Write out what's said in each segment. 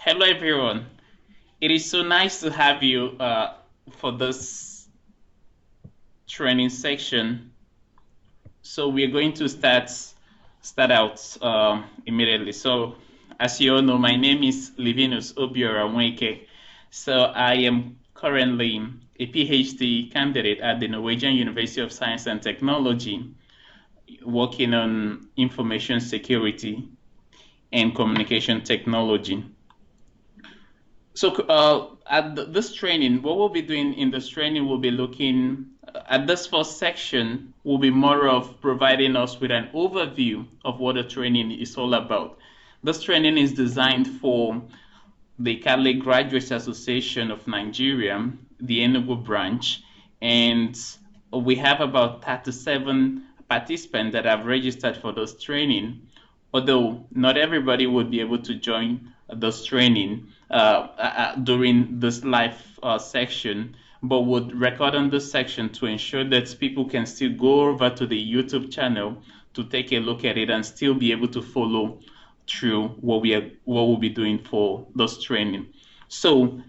Hello, everyone. It is so nice to have you for this training section. So we are going to start out immediately. So, as you all know, my name is Livinus Obiora Nweke. So I am currently a PhD candidate at the Norwegian University of Science and Technology, working on information security and communication technology. So at this training, what we'll be doing in this training, we'll be looking at this first section, will be more of providing us with an overview of what the training is all about. This training is designed for the Catholic Graduates Association of Nigeria, the Enugu branch, and we have about 37 participants that have registered for this training, although not everybody would be able to join this training during this live section, but would record on this section to ensure that people can still go over to the YouTube channel to take a look at it and still be able to follow through what we'll be doing for this training. So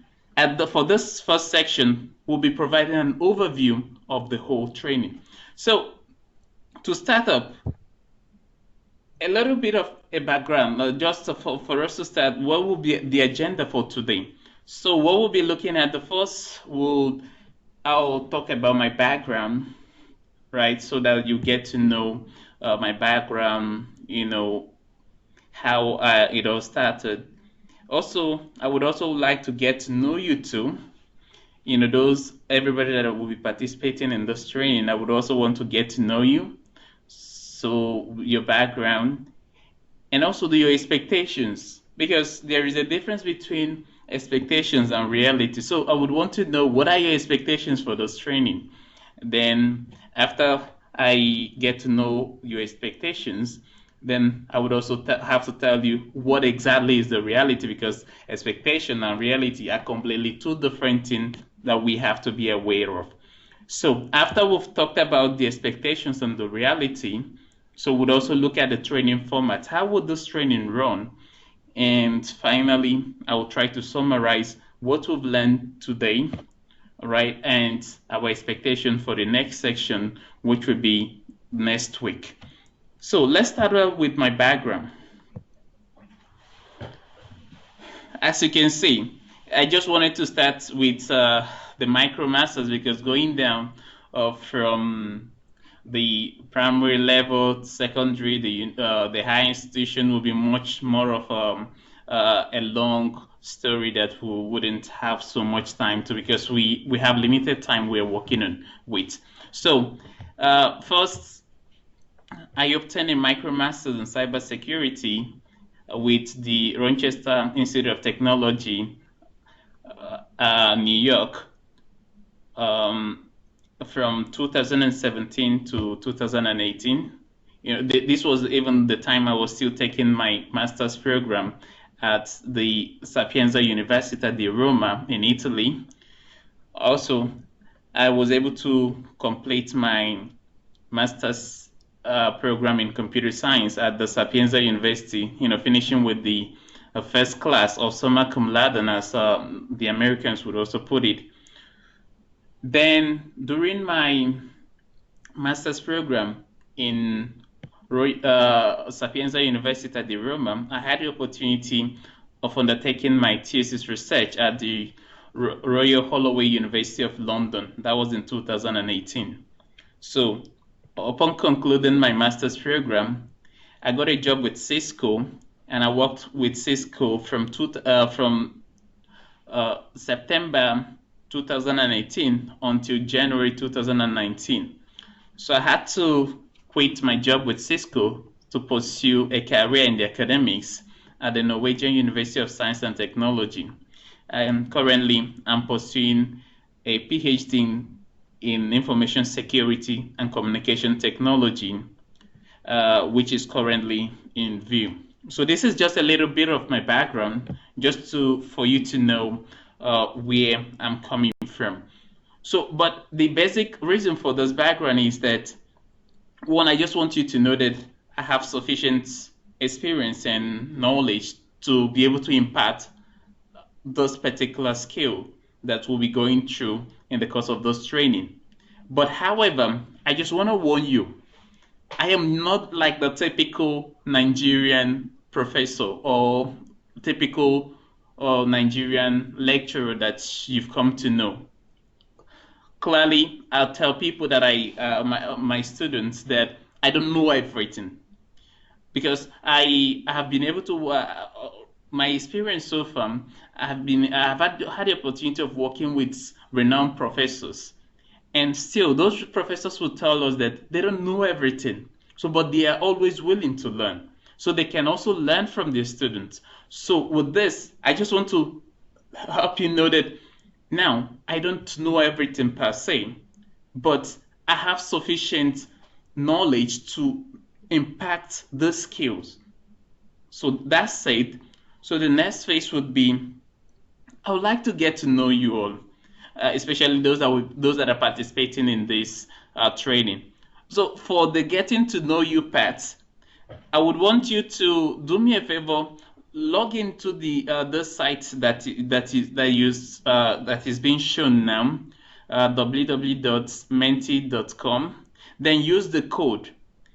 for this first section, we'll be providing an overview of the whole training. So to start up, a little bit of a background, just for us to start, what will be the agenda for today? So what we'll be looking at, the first, I'll talk about my background, right? So that you get to know my background, how it all started. Also, I would also like to get to know you too. Everybody that will be participating in this training, I would also want to get to know you. So your background and also your expectations, because there is a difference between expectations and reality. So I would want to know, what are your expectations for this training? Then after I get to know your expectations, then I would also have to tell you what exactly is the reality, because expectation and reality are completely two different things that we have to be aware of. So after we've talked about the expectations and the reality, so we'd also look at the training format. How would this training run? And finally, I will try to summarize what we've learned today, right? And our expectation for the next section, which will be next week. So let's start out with my background. As you can see, I just wanted to start with the MicroMasters, because going down from the primary level, secondary, the higher institution will be much more of a long story that we wouldn't have so much time to, because we have limited time we're working on with. So first, I obtained a MicroMasters in cybersecurity with the Rochester Institute of Technology, New York, from 2017 to 2018. This was even the time I was still taking my master's program at the Sapienza Università di Roma in Italy. Also, I was able to complete my master's program in computer science at the Sapienza University, finishing with the first class, or summa cum laude, as the Americans would also put it. Then during my master's program in Sapienza Università di Roma, I had the opportunity of undertaking my thesis research at the Royal Holloway University of London. That was in 2018. So upon concluding my master's program, I got a job with Cisco, and I worked with Cisco from September 2018 until January 2019. So I had to quit my job with Cisco to pursue a career in the academics at the Norwegian University of Science and Technology. I'm pursuing a PhD in information security and communication technology, which is currently in view. So this is just a little bit of my background, just for you to know where I'm coming from. So, but the basic reason for this background is that, one, I just want you to know that I have sufficient experience and knowledge to be able to impart those particular skill that we'll be going through in the course of those training. But however, I just want to warn you, I am not like the typical Nigerian professor or typical Nigerian lecturer that you've come to know. Clearly, I'll tell people that my students that I don't know everything because I have been able to my experience so far. I've had the opportunity of working with renowned professors, and still those professors will tell us that they don't know everything. So, but they are always willing to learn, so they can also learn from their students. So, with this, I just want to help you know that now I don't know everything per se, but I have sufficient knowledge to impact the skills. So that said, so the next phase would be I would like to get to know you all, especially those that are participating in this training. So for the getting to know you part, I would want you to do me a favor, log into the site that is being shown now, www.menti.com. Then use the code.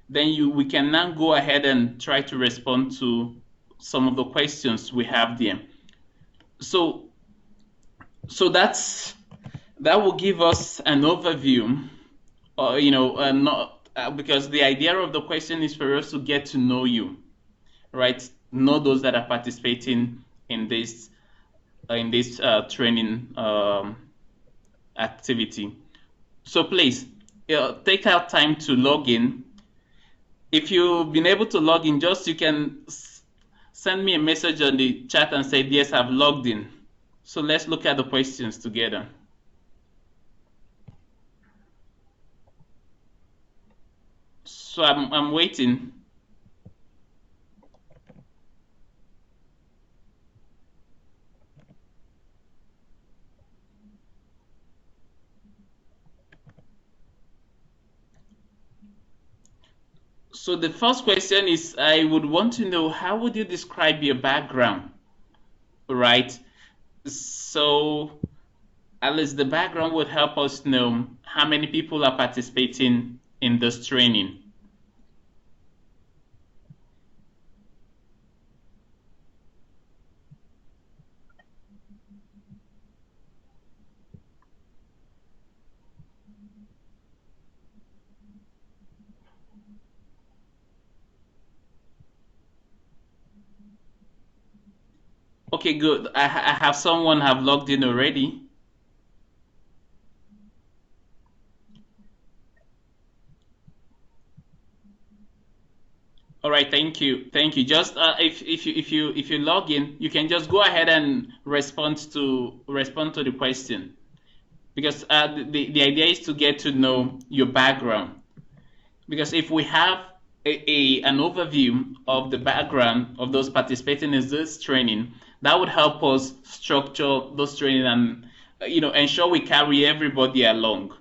Then we can now go ahead and try to respond to some of the questions we have there. So that will give us an overview, not because the idea of the question is for us to get to know you, right? Know those that are participating in this training activity. So please take out time to log in. If you've been able to log in, just you can send me a message on the chat and say yes, I've logged in. So let's look at the questions together. So I'm waiting. So the first question is, I would want to know, how would you describe your background, right? So at least the background would help us know how many people are participating in this training. Okay, good. I have someone have logged in already. All right, thank you, thank you. Just if you log in, you can just go ahead and respond to the question because the idea is to get to know your background. Because if we have an overview of the background of those participating in this training, that would help us structure those training and ensure we carry everybody along.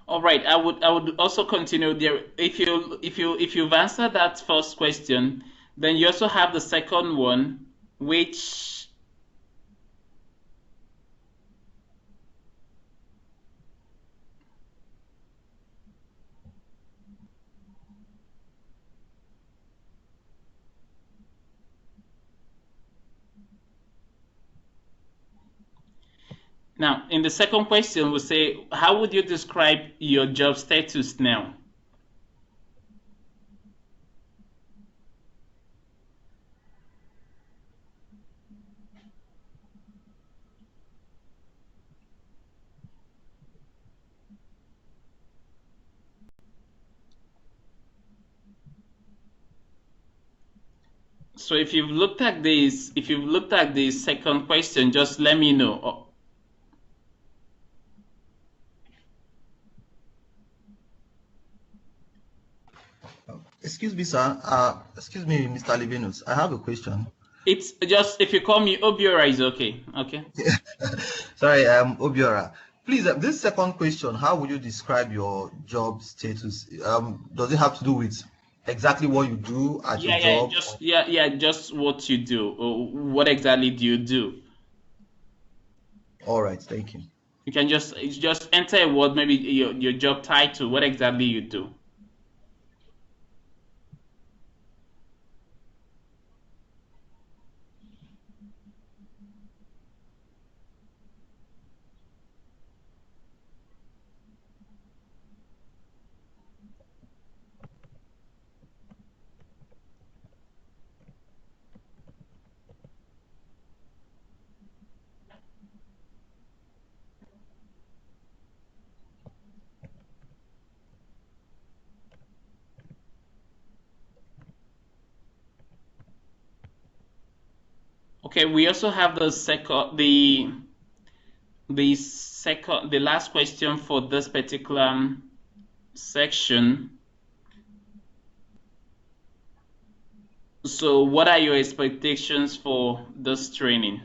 All right, I would also continue there. If you've answered that first question, then you also have the second one, which now in the second question we say, how would you describe your job status now? So if you've looked at this second question, just let me know. Excuse me, sir. Excuse me, Mr. Livinus. I have a question. It's just if you call me Obiora is okay. Okay. Sorry, Obiora. Please, this second question, how would you describe your job status? Does it have to do with exactly what you do at your job? Just what you do. What exactly do you do? All right, thank you. You can just enter a word, maybe your job title, what exactly you do. Okay, we also have the last question for this particular section. So, what are your expectations for this training?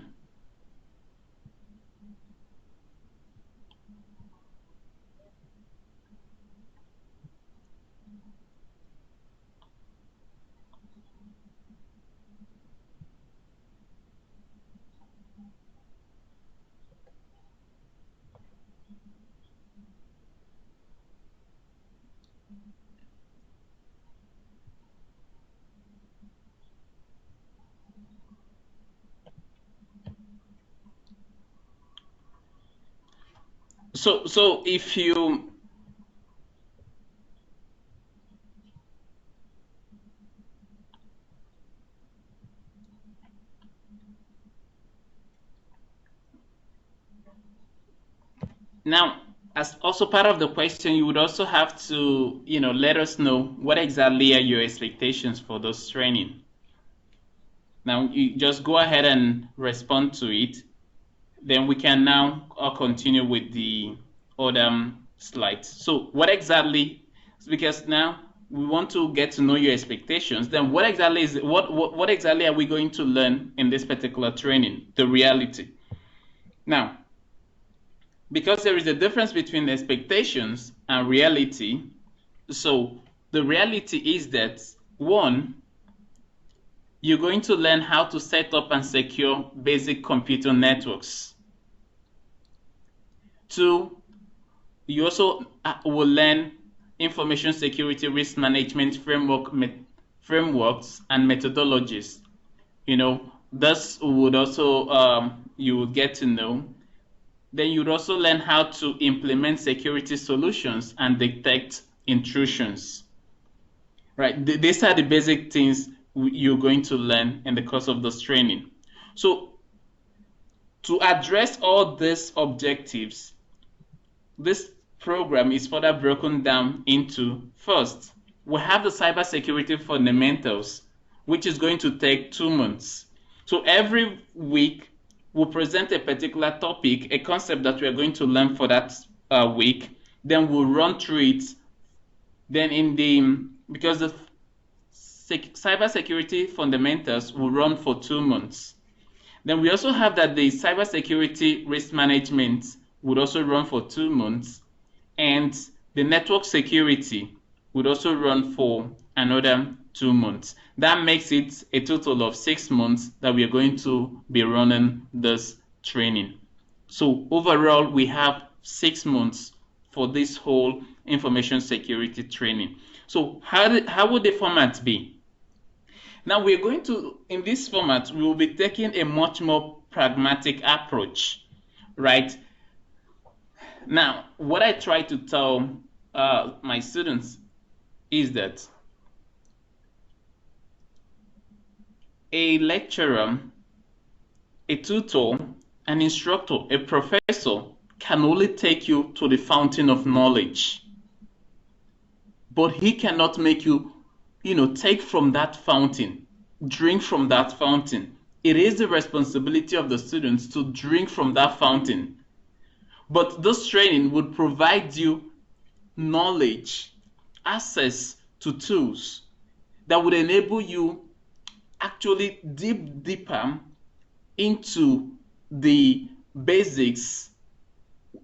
So if you now, as also part of the question, you would also have to, let us know what exactly are your expectations for this training. Now, you just go ahead and respond to it. Then we can now continue with the other slides. So, what exactly? Because now we want to get to know your expectations. Then, what exactly are we going to learn in this particular training? The reality. Now, because there is a difference between expectations and reality. So the reality is that one, you're going to learn how to set up and secure basic computer networks. Two, you also will learn information security risk management frameworks and methodologies. This would also you will get to know. Then you'd also learn how to implement security solutions and detect intrusions. Right? These are the basic things you're going to learn in the course of this training. So, to address all these objectives, this program is further broken down into first, we have the cybersecurity fundamentals, which is going to take 2 months. So, every week, we'll present a particular topic, a concept that we are going to learn for that week. Then we'll run through it. Then, because the cybersecurity fundamentals will run for 2 months. Then we also have that the cybersecurity risk management would also run for 2 months, and the network security would also run for another 2 months. That makes it a total of 6 months that we are going to be running this training. So overall, we have 6 months for this whole information security training. So how would the format be? Now we're going to, in this format, we will be taking a much more pragmatic approach, right? Now, what I try to tell my students is that a lecturer, a tutor, an instructor, a professor can only take you to the fountain of knowledge, but he cannot make you, take from that fountain, drink from that fountain. It is the responsibility of the students to drink from that fountain. But this training would provide you knowledge, access to tools, that would enable you actually deeper into the basics,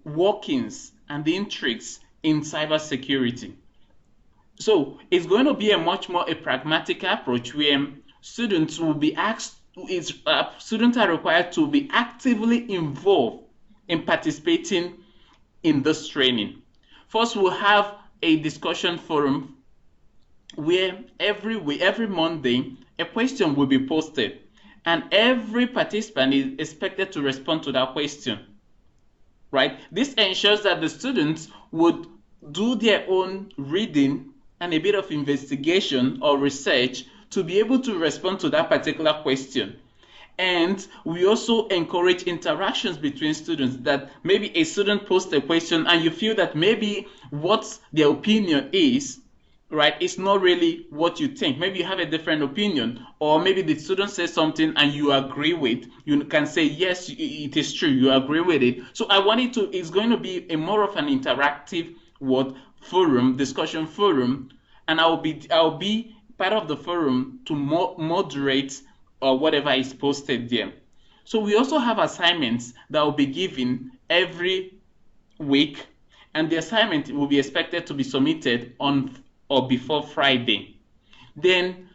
workings, and the intrigues in cybersecurity. So it's going to be a much more a pragmatic approach where students will be asked, students are required to be actively involved in participating in this training. First, we'll have a discussion forum where every Monday, a question will be posted, and every participant is expected to respond to that question, right? This ensures that the students would do their own reading and a bit of investigation or research to be able to respond to that particular question. And we also encourage interactions between students, that maybe a student posts a question and you feel that maybe what their opinion is, right, it's not really what you think. Maybe you have a different opinion, or maybe the student says something and you agree with. You can say, yes, it is true, you agree with it. So I want it to, it's going to be a more of an interactive forum, discussion forum, and I'll be part of the forum to moderate or whatever is posted there. So we also have assignments that will be given every week, and the assignment will be expected to be submitted on or before Friday. Then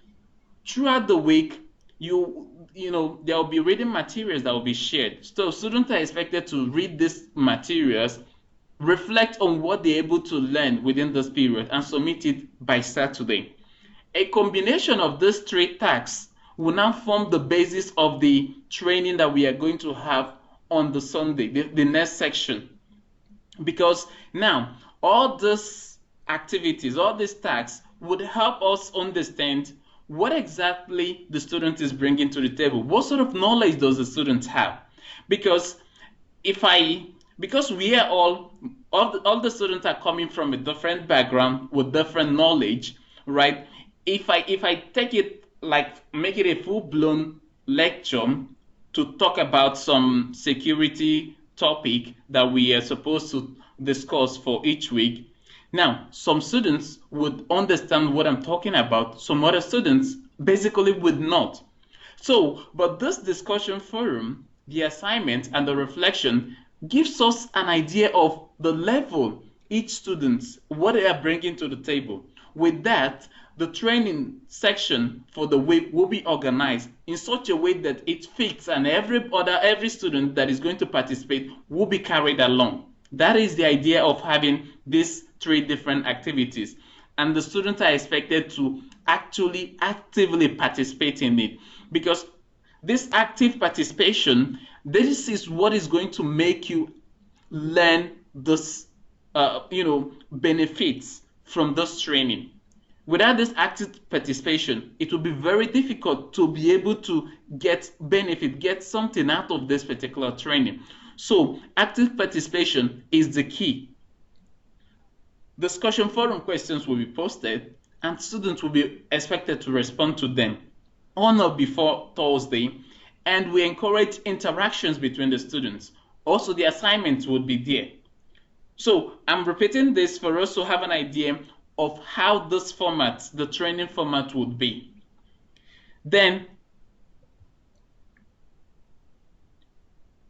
throughout the week, there will be reading materials that will be shared. So students are expected to read these materials, reflect on what they're able to learn within this period, and submit it by Saturday. A combination of these three tasks will now form the basis of the training that we are going to have on the Sunday, the next section. Because now, all these activities, all these tasks would help us understand what exactly the student is bringing to the table. What sort of knowledge does the student have? Because we are all the students are coming from a different background with different knowledge, right? If I take it, like, make it a full-blown lecture to talk about some security topic that we are supposed to discuss for each week, now some students would understand what I'm talking about, some other students basically would not. So, but this discussion forum, the assignment and the reflection gives us an idea of the level each student, what they are bringing to the table. With that, the training section for the week will be organized in such a way that it fits, and every student that is going to participate will be carried along. That is the idea of having these three different activities, and the students are expected to actually actively participate in it, because this active participation, this is what is going to make you learn this benefits from this training. Without this active participation, it will be very difficult to be able to get something out of this particular training. So active participation is the key. Discussion forum questions will be posted, and students will be expected to respond to them on or before Thursday, and we encourage interactions between the students. Also, the assignments would be there. So I'm repeating this for us to have an idea of how this format, the training format, would be. Then,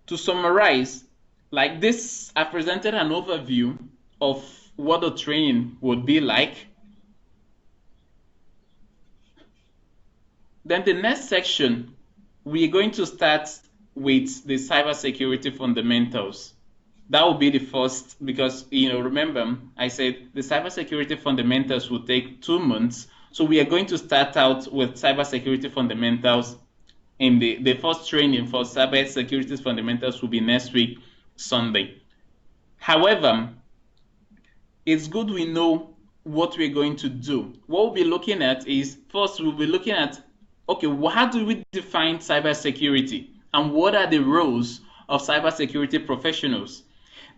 to summarize, like this, I presented an overview of what the training would be like. Then the next section, we're going to start with the cybersecurity fundamentals. That will be the first, because, remember, I said the cybersecurity fundamentals will take 2 months. So we are going to start out with cybersecurity fundamentals. In the first training for cybersecurity fundamentals will be next week, Sunday. However, it's good we know what we're going to do. What we'll be looking at is, first we'll be looking at, okay, how do we define cybersecurity, and what are the roles of cybersecurity professionals?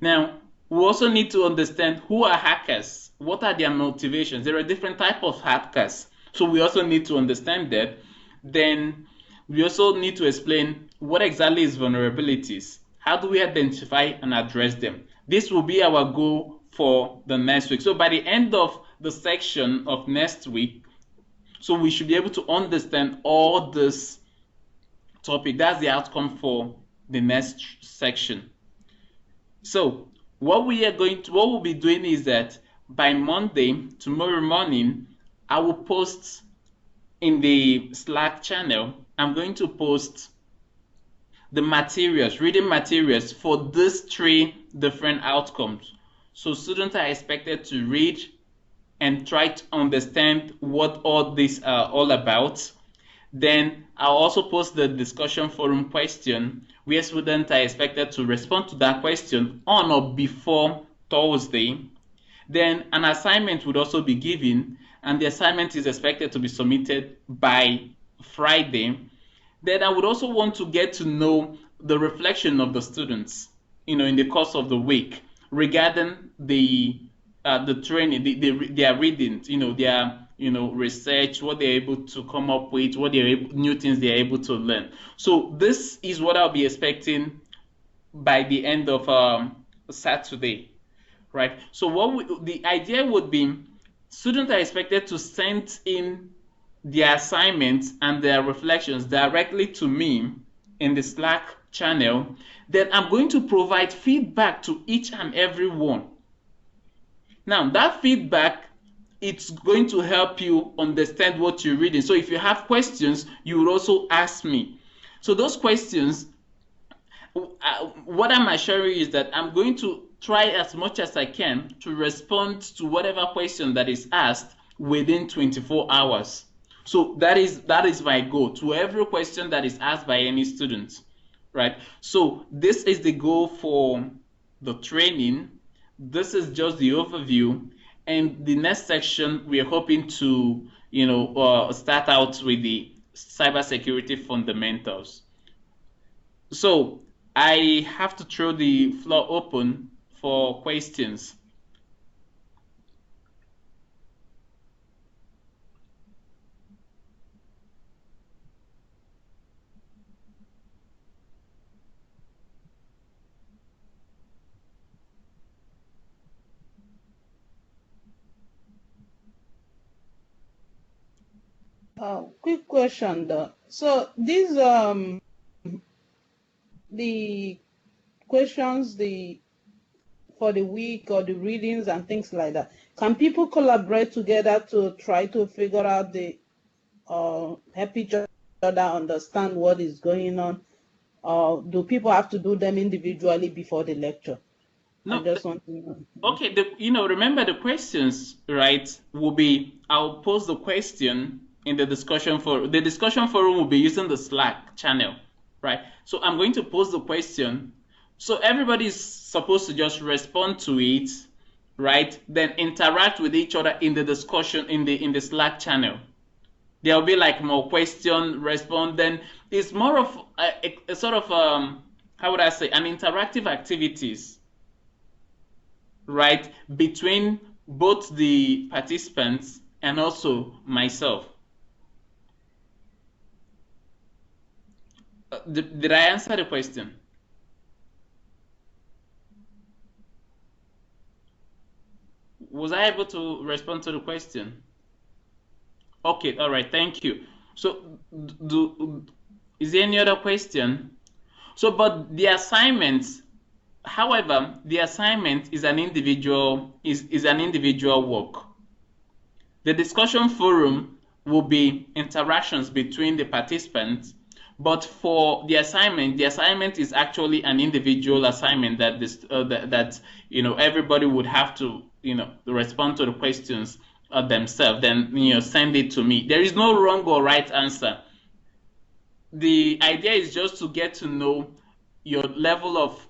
Now, we also need to understand who are hackers, what are their motivations. There are different types of hackers, so we also need to understand that. Then we also need to explain what exactly is vulnerabilities. How do we identify and address them? This will be our goal for the next week. So by the end of the section of next week, So we should be able to understand all this topic. That's the outcome for the next section. So what we'll be doing is that by Monday, tomorrow morning, I will post in the Slack channel. I'm going to post the materials, reading materials for these 3 different outcomes. So students are expected to read and try to understand what all this are all about. Then I'll also post the discussion forum question where students are expected to respond to that question on or before Thursday. Then an assignment would also be given, and the assignment is expected to be submitted by Friday. Then I would also want to get to know the reflection of the students, in the course of the week regarding the training, their reading, their research, what they're able to come up with, new things they're able to learn. So this is what I'll be expecting by the end of Saturday, right? So the idea would be students are expected to send in their assignments and their reflections directly to me in the Slack channel. Then I'm going to provide feedback to each and every one. Now that feedback, it's going to help you understand what you're reading. So if you have questions, you will also ask me. So those questions, what I'm assuring you is that I'm going to try as much as I can to respond to whatever question that is asked within 24 hours. So that is my goal, to every question that is asked by any student, right? So this is the goal for the training. This is just the overview, and the next section we are hoping to start out with the cybersecurity fundamentals. So I have to throw the floor open for questions. Quick question though. So these the questions for the week or the readings and things like that. Can people collaborate together to try to figure out help each other understand what is going on? Or do people have to do them individually before the lecture? No, I just want to know. okay, remember the questions, right, will be, I'll post the question in the discussion forum. The discussion forum will be using the Slack channel, right? So I'm going to post the question. So everybody is supposed to just respond to it, right? Then interact with each other in the discussion in the Slack channel. There'll be like more question, respond. Then it's more of a sort of how would I say, an interactive activities, right, between both the participants and also myself. Did I answer the question? Was I able to respond to the question? Okay, all right, thank you. So is there any other question? So, but the assignments, however, the assignment is an individual work. The discussion forum will be interactions between the participants, but for the assignment is actually an individual assignment that everybody would have to respond to the questions themselves. Then send it to me. There is no wrong or right answer. The idea is just to get to know your level of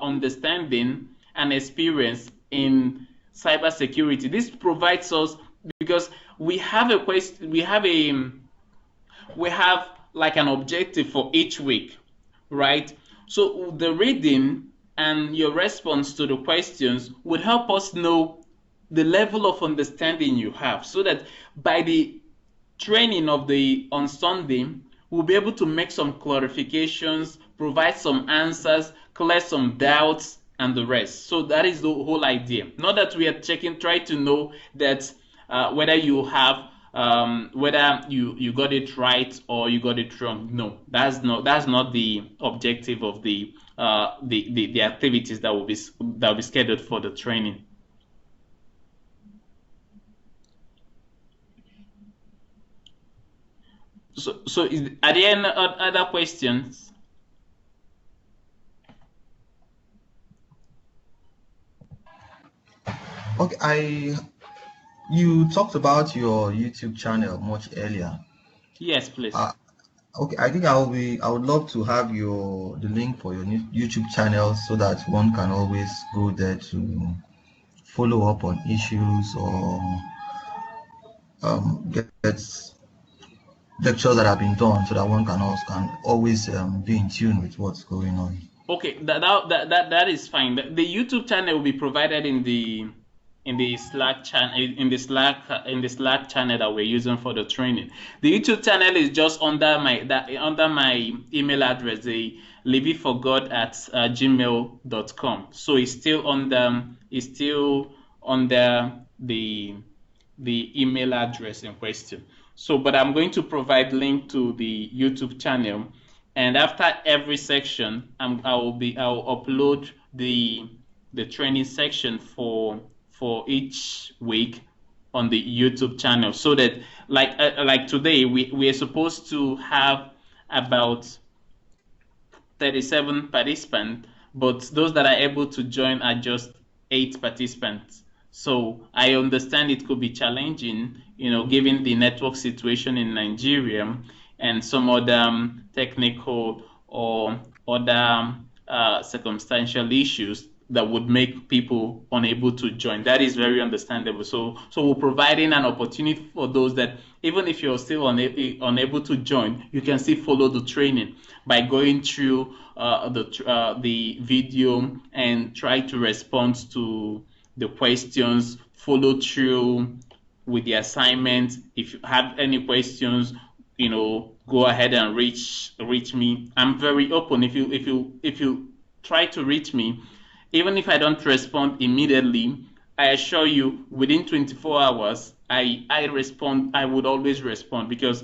understanding and experience in cybersecurity. This provides us, because we have a question, we have like an objective for each week, right? So the reading and your response to the questions would help us know the level of understanding you have, so that by the training on Sunday, we'll be able to make some clarifications, provide some answers, clear some doubts, and the rest. So that is the whole idea. Not that we are trying to know that whether you have whether you got it right or you got it wrong. No, that's not the objective of the activities that will be scheduled for the training. So are there any other questions? Okay, you talked about your YouTube channel much earlier. Yes, please. Okay, I think I would love to have the link for your YouTube channel so that one can always go there to follow up on issues or get lectures that have been done so that one can always be in tune with what's going on. Okay, that is fine. The YouTube channel will be provided in the Slack channel in the Slack channel that we're using for the training. The YouTube channel is just under my email address, the liveitforgod@gmail.com. So it's still under the email address in question. So, but I'm going to provide link to the YouTube channel, and after every section, I'll upload the training section for each week on the YouTube channel, so that like today we are supposed to have about 37 participants, but those that are able to join are just 8 participants. So I understand it could be challenging, given the network situation in Nigeria and some other technical or other circumstantial issues that would make people unable to join. That is very understandable. So we're providing an opportunity for those that, even if you're still unable to join, you can still follow the training by going through the video and try to respond to the questions, follow through with the assignment. If you have any questions, go ahead and reach me. I'm very open. If you try to reach me, even if I don't respond immediately, I assure you within 24 hours, I respond. I would always respond, because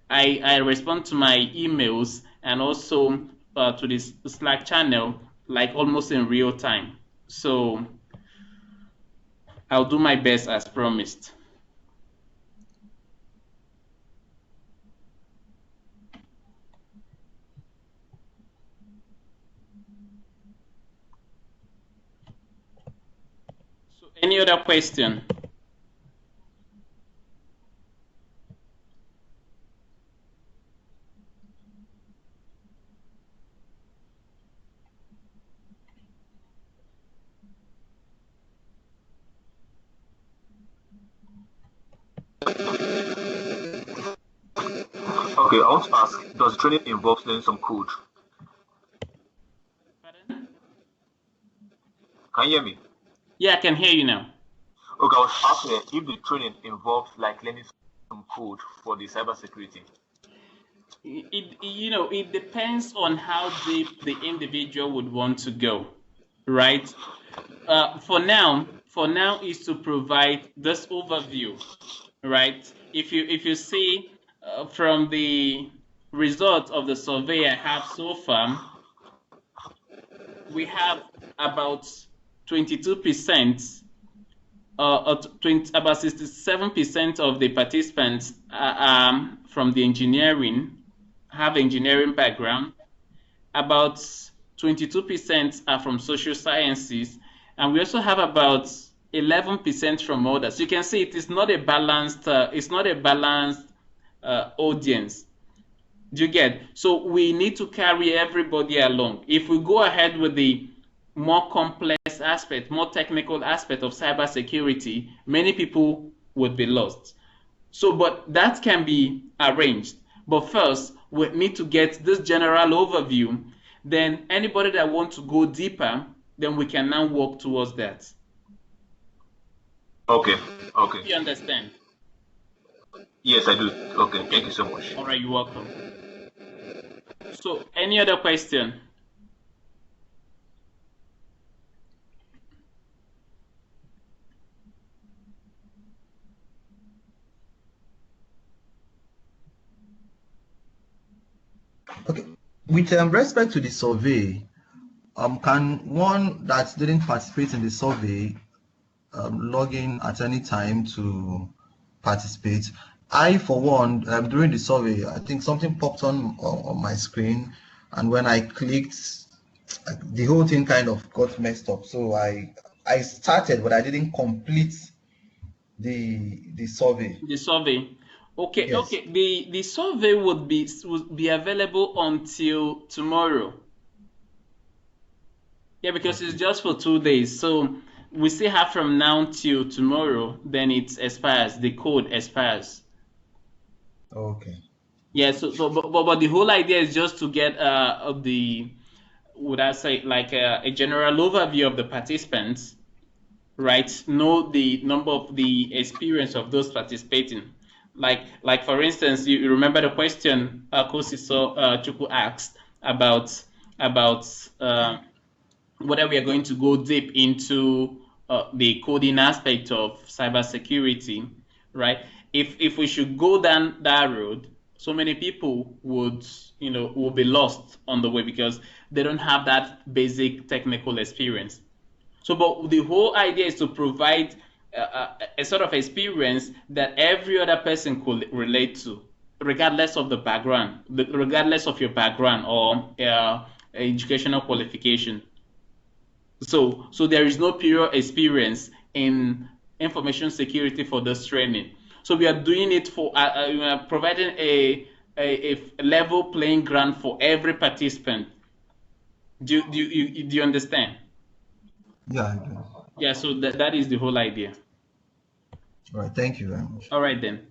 I respond to my emails and also to this Slack channel like almost in real time. So I'll do my best as promised. So any other question? Okay, I want to ask, does training involve learning some code? Pardon? Can you hear me? Yeah, I can hear you now. Okay, I was asking if the training involves like learning some code for the cybersecurity. It depends on how deep the individual would want to go, right? For now is to provide this overview, right? If you see from the result of the survey I have so far, we have about 22%, about 67% of the participants from the have engineering background. About 22% are from social sciences, and we also have about 11% from others. You can see it is not a balanced. It's not a balanced audience. Do you get? So we need to carry everybody along. If we go ahead with the more complex aspect, more technical aspect of cybersecurity, many people would be lost. So, but that can be arranged. But first, we need to get this general overview. Then anybody that wants to go deeper, then we can now work towards that. Okay, okay. You understand? Yes, I do. Okay, thank you so much. All right, you're welcome. So, any other question? With respect to the survey, can one that didn't participate in the survey log in at any time to participate? I, for one, during the survey, I think something popped on my screen, and when I clicked, the whole thing kind of got messed up. So I started, but I didn't complete the survey. The survey. Okay, Yes. okay. The survey would be available until tomorrow. Yeah, because it's just for 2 days. So we still have from now till tomorrow, then it expires, the code expires. Okay. Yeah, but the whole idea is just to get would I say, like a general overview of the participants, right? Know the number of the experience of those participating. Like for instance, you remember the question Kosiso Chukwu asked about whether we are going to go deep into the coding aspect of cybersecurity, right? If we should go down that road, so many people will be lost on the way because they don't have that basic technical experience. So, but the whole idea is to provide a sort of experience that every other person could relate to, regardless of the background, regardless of your background or educational qualification. So there is no prior experience in information security for this training. So we are doing it for we are providing a level playing ground for every participant. Do you understand? Yeah, I do. Yeah, so that is the whole idea. All right. Thank you very much. All right then.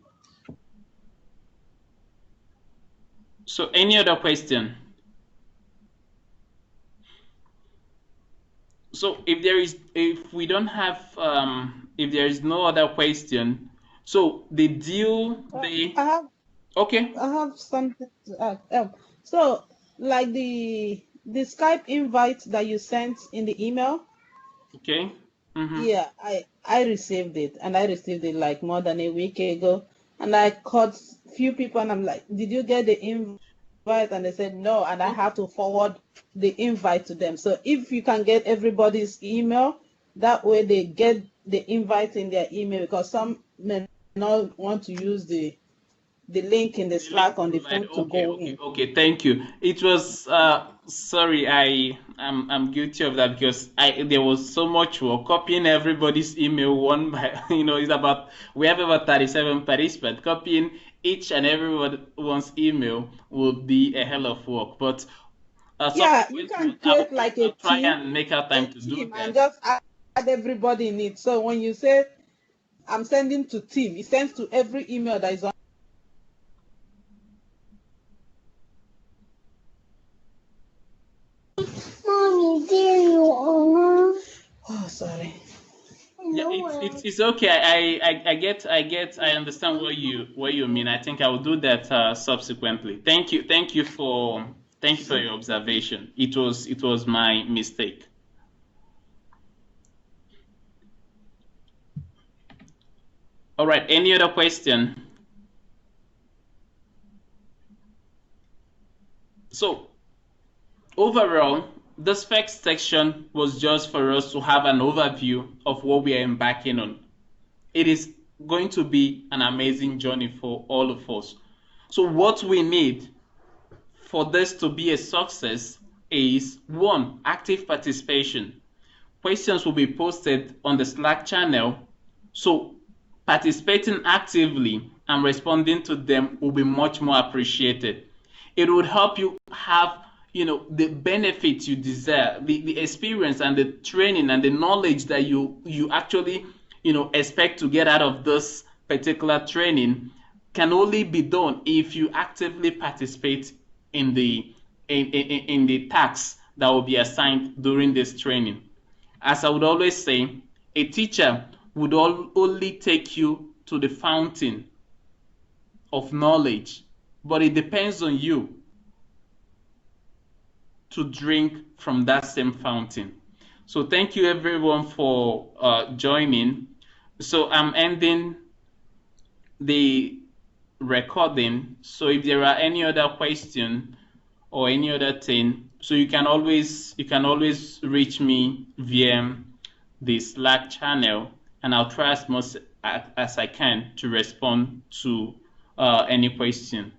So any other question? So if we don't have if there is no other question, so the deal okay. I have something to add. So like the Skype invite that you sent in the email. Okay. Yeah, I received it, and I received it like more than a week ago, and I called few people, and I'm like, "Did you get the invite?" And they said no, and I have to forward the invite to them. So if you can get everybody's email, that way they get the invite in their email, because some may not want to use the link in the Slack on the phone to go in. Okay, thank you. It was sorry, I'm guilty of that because there was so much work copying everybody's email one by it's about we have about 37 participants. Copying each and everyone's email would be a hell of work. But yeah, you can create like a try team, and make out time to do that. and just add everybody in it. So when you say I'm sending to team, it sends to every email that is on. Mommy, oh, sorry. Yeah, it's okay. I understand what you mean. I think I will do that subsequently. Thank you for your observation. It was my mistake. All right. Any other question? So overall, this first section was just for us to have an overview of what we are embarking on. It is going to be an amazing journey for all of us. So what we need for this to be a success is one, active participation. Questions will be posted on the Slack channel, so participating actively and responding to them will be much more appreciated. It would help you have the benefits you deserve, the experience and the training and the knowledge that you actually expect to get out of this particular training can only be done if you actively participate in the tasks that will be assigned during this training. As I would always say, a teacher would only take you to the fountain of knowledge, but it depends on you to drink from that same fountain. So thank you everyone for joining. So I'm ending the recording. So if there are any other questions or any other thing, so you can always reach me via the Slack channel, and I'll try as much as I can to respond to any question.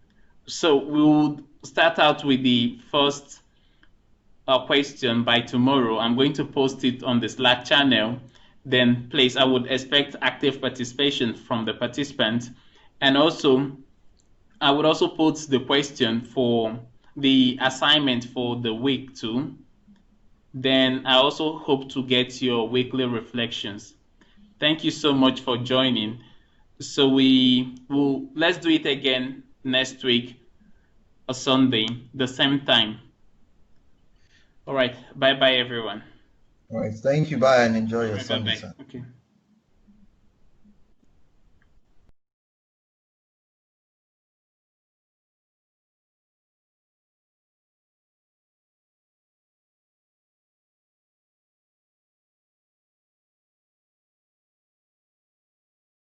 So we'll start out with the first question by tomorrow. I'm going to post it on the Slack channel. Then please, I would expect active participation from the participants. And also, I would also put the question for the assignment for the week too. Then I also hope to get your weekly reflections. Thank you so much for joining. So let's do it again next week, a Sunday, the same time. All right. Bye bye, everyone. All right. Thank you. Bye and enjoy your Bye Sunday, bye. sir. Okay.